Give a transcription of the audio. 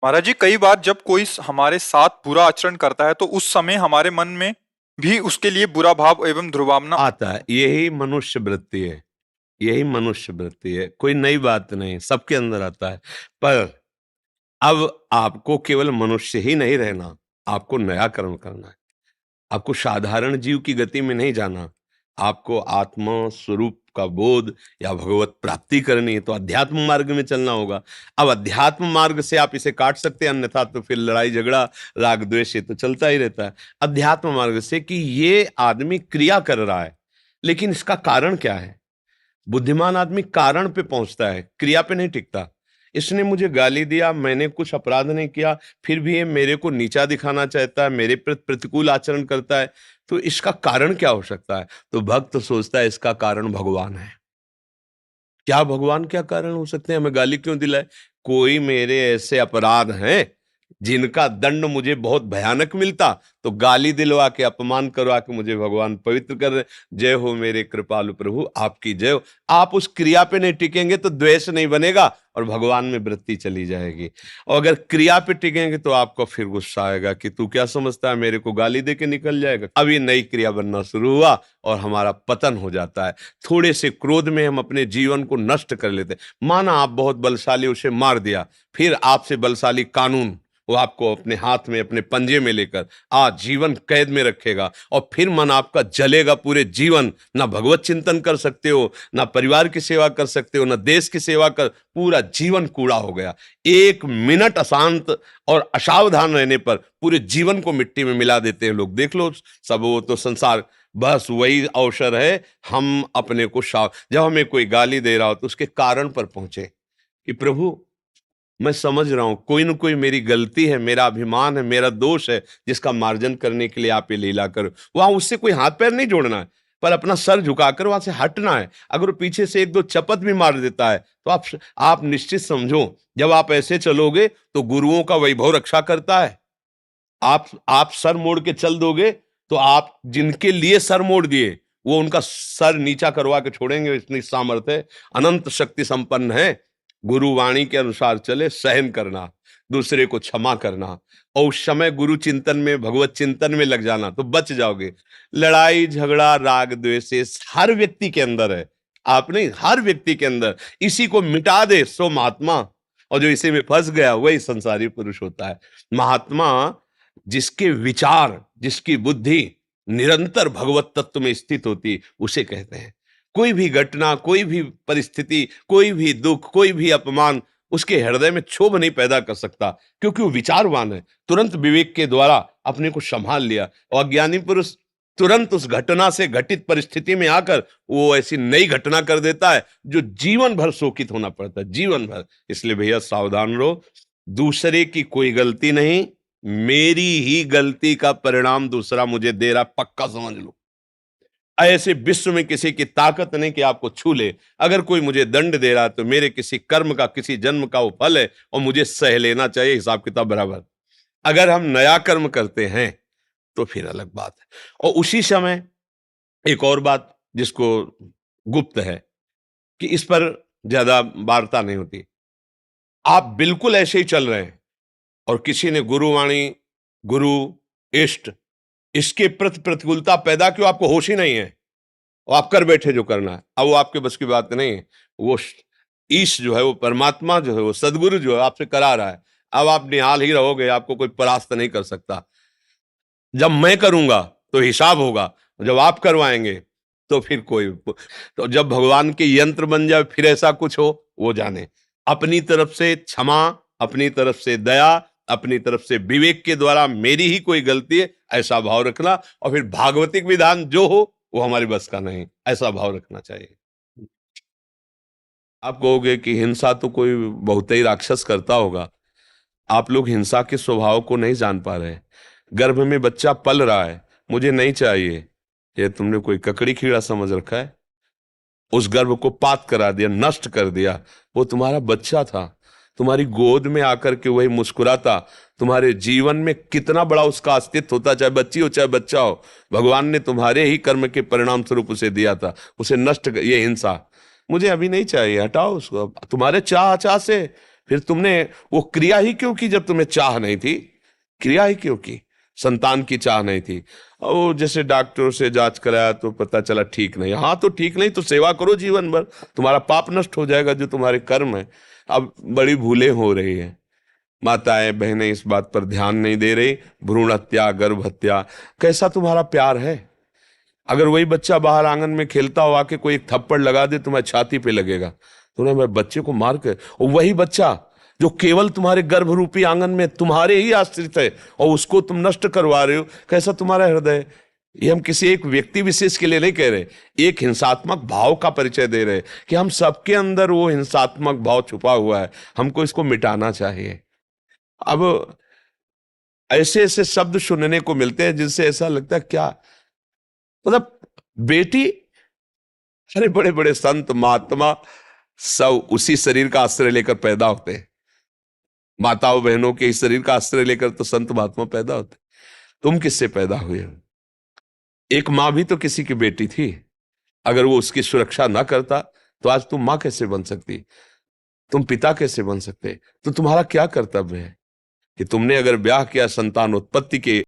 महाराज जी, कई बार जब कोई हमारे साथ बुरा आचरण करता है तो उस समय हमारे मन में भी उसके लिए बुरा भाव एवं ध्रुवामना। आता है। यही मनुष्य वृत्ति है, यही मनुष्य वृत्ति है, कोई नई बात नहीं, सबके अंदर आता है। पर अब आपको केवल मनुष्य ही नहीं रहना, आपको नया कर्म करना है। आपको साधारण जीव की गति में नहीं जाना, आपको आत्मा स्वरूप का बोध या भगवत प्राप्ति करनी है, तो अध्यात्म मार्ग में चलना होगा। अब अध्यात्म मार्ग से आप इसे काट सकते हैं, अन्यथा तो फिर लड़ाई झगड़ा राग द्वेष ये तो चलता ही रहता है। अध्यात्म मार्ग से कि ये आदमी क्रिया कर रहा है, लेकिन इसका कारण क्या है। बुद्धिमान आदमी कारण पे पहुंचता है, क्रिया पे नहीं टिकता। इसने मुझे गाली दिया, मैंने कुछ अपराध नहीं किया, फिर भी ये मेरे को नीचा दिखाना चाहता है, मेरे प्रति प्रतिकूल आचरण करता है, तो इसका कारण क्या हो सकता है। तो भक्त सोचता है इसका कारण भगवान है। क्या भगवान क्या कारण हो सकते हैं, हमें गाली क्यों दिलाए। कोई मेरे ऐसे अपराध हैं जिनका दंड मुझे बहुत भयानक मिलता, तो गाली दिलवा के अपमान करवा के मुझे भगवान पवित्र कर रहे। जय हो मेरे कृपालु प्रभु, आपकी जय हो। आप उस क्रिया पे नहीं टिकेंगे तो द्वेष नहीं बनेगा और भगवान में वृत्ति चली जाएगी। और अगर क्रिया पे टिकेंगे तो आपको फिर गुस्सा आएगा कि तू क्या समझता है, मेरे को गाली दे के निकल जाएगा। अब ये नई क्रिया बनना शुरू हुआ और हमारा पतन हो जाता है। थोड़े से क्रोध में हम अपने जीवन को नष्ट कर लेते हैं। माना आप बहुत बलशाली, उसे मार दिया, फिर आपसे बलशाली कानून वो आपको अपने हाथ में, अपने पंजे में लेकर आजीवन कैद में रखेगा, और फिर मन आपका जलेगा पूरे जीवन। ना भगवत चिंतन कर सकते हो, ना परिवार की सेवा कर सकते हो, ना देश की सेवा कर, पूरा जीवन कूड़ा हो गया। एक मिनट अशांत और असावधान रहने पर पूरे जीवन को मिट्टी में मिला देते हैं लोग। देख लो सब, वो तो संसार बस वही अवसर है हम अपने को जब हमें कोई गाली दे रहा हो तो उसके कारण पर पहुंचे कि प्रभु मैं समझ रहा हूं कोई ना कोई मेरी गलती है, मेरा अभिमान है, मेरा दोष है, जिसका मार्जन करने के लिए आप ये लीला करो। वहां उससे कोई हाथ पैर नहीं जोड़ना है, पर अपना सर झुकाकर वहां से हटना है। अगर वो पीछे से एक दो चपत भी मार देता है तो आप निश्चित समझो, जब आप ऐसे चलोगे तो गुरुओं का वैभव रक्षा करता है। आप सर मोड़ के चल दोगे तो आप जिनके लिए सर मोड़ दिए वो उनका सर नीचा करवा के छोड़ेंगे। इतनी सामर्थ्य है, अनंत शक्ति संपन्न है। गुरु वाणी के अनुसार चले, सहन करना, दूसरे को क्षमा करना, और उस समय गुरु चिंतन में, भगवत चिंतन में लग जाना, तो बच जाओगे। लड़ाई झगड़ा राग द्वेष हर व्यक्ति के अंदर है, आप नहीं, हर व्यक्ति के अंदर। इसी को मिटा दे सो महात्मा, और जो इसी में फंस गया वही संसारी पुरुष होता है। महात्मा जिसके विचार, जिसकी बुद्धि निरंतर भगवत तत्व में स्थित होती, उसे कहते हैं। कोई भी घटना, कोई भी परिस्थिति, कोई भी दुख, कोई भी अपमान उसके हृदय में क्षोभ नहीं पैदा कर सकता, क्योंकि वो विचारवान है। तुरंत विवेक के द्वारा अपने को संभाल लिया, और अज्ञानी पुरुष तुरंत उस घटना से, घटित परिस्थिति में आकर वो ऐसी नई घटना कर देता है जो जीवन भर शोकित होना पड़ता है, जीवन भर। इसलिए भैया सावधान रहो, दूसरे की कोई गलती नहीं, मेरी ही गलती का परिणाम दूसरा मुझे दे रहा, पक्का समझ लो। ऐसे विश्व में किसी की ताकत नहीं कि आपको छू ले। अगर कोई मुझे दंड दे रहा है तो मेरे किसी कर्म का, किसी जन्म का वो फल है, और मुझे सह लेना चाहिए, हिसाब किताब बराबर। अगर हम नया कर्म करते हैं तो फिर अलग बात है। और उसी समय एक और बात जिसको गुप्त है, कि इस पर ज्यादा वार्ता नहीं होती। आप बिल्कुल ऐसे ही चल रहे हैं और किसी ने गुरुवाणी, गुरु, इष्ट, इसके प्रति प्रतिकूलता पैदा क्यों, आपको होश ही नहीं है, और आप कर बैठे जो करना है। अब वो आपके बस की बात नहीं है। वो ईश जो है, वो परमात्मा जो है, वो सदगुरु जो है आपसे करा रहा है। अब आप निहाल ही रहोगे, आपको कोई परास्त नहीं कर सकता। जब मैं करूंगा तो हिसाब होगा, जब आप करवाएंगे तो फिर कोई, तो जब भगवान के यंत्र बन जाए फिर ऐसा कुछ हो, वो जाने। अपनी तरफ से क्षमा, अपनी तरफ से दया, अपनी तरफ से विवेक के द्वारा मेरी ही कोई गलती है, ऐसा भाव रखना। और फिर भागवतिक विधान जो हो वो हमारी बस का नहीं, ऐसा भाव रखना चाहिए। आप कहोगे कि हिंसा तो कोई बहुत ही राक्षस करता होगा। आप लोग हिंसा के स्वभाव को नहीं जान पा रहे। गर्भ में बच्चा पल रहा है, मुझे नहीं चाहिए, ये तुमने कोई ककड़ी कीड़ा समझ रखा है। उस गर्भ को पात करा दिया, नष्ट कर दिया। वो तुम्हारा बच्चा था, तुम्हारी गोद में आकर के वही मुस्कुराता, तुम्हारे जीवन में कितना बड़ा उसका अस्तित्व होता, चाहे बच्ची हो चाहे बच्चा हो। भगवान ने तुम्हारे ही कर्म के परिणाम स्वरूप उसे दिया था, उसे नष्ट ये हिंसा मुझे अभी नहीं चाहिए, हटाओ उसको। तुम्हारे चाह चाह से फिर तुमने वो क्रिया ही क्यों की जब तुम्हें चाह नहीं थी? क्रिया ही क्यों की? संतान की चाह नहीं थी। और वो जैसे डॉक्टर से जांच कराया तो पता चला ठीक नहीं। हाँ, तो ठीक नहीं तो सेवा करो जीवन भर, तुम्हारा पाप नष्ट हो जाएगा जो तुम्हारे कर्म है। अब बड़ी भूलें हो रही है, माताएं बहनें इस बात पर ध्यान नहीं दे रही। भ्रूण हत्या, गर्भ हत्या, कैसा तुम्हारा प्यार है? अगर वही बच्चा बाहर आंगन में खेलता हो, आके कोई एक थप्पड़ लगा दे तुम्हारी छाती पे लगेगा, तुमने मेरे बच्चे को मार कर, और वही बच्चा जो केवल तुम्हारे गर्भ रूपी आंगन में तुम्हारे ही आश्रित है और उसको तुम नष्ट करवा रहे हो, कैसा तुम्हारा हृदय है? ये हम किसी एक व्यक्ति विशेष के लिए नहीं कह रहे, एक हिंसात्मक भाव का परिचय दे रहे कि हम सबके अंदर वो हिंसात्मक भाव छुपा हुआ है, हमको इसको मिटाना चाहिए। अब ऐसे ऐसे शब्द सुनने को मिलते हैं जिनसे ऐसा लगता है क्या मतलब, बेटी, अरे बड़े बड़े संत महात्मा सब उसी शरीर का आश्रय लेकर पैदा होते हैं। माताओं बहनों के इस शरीर का आश्रय लेकर तो संत महात्मा पैदा होते। तुम किससे पैदा हुए हो? एक माँ भी तो किसी की बेटी थी। अगर वो उसकी सुरक्षा ना करता तो आज तुम माँ कैसे बन सकती, तुम पिता कैसे बन सकते? तो तुम्हारा क्या कर्तव्य है कि तुमने अगर ब्याह किया संतान उत्पत्ति के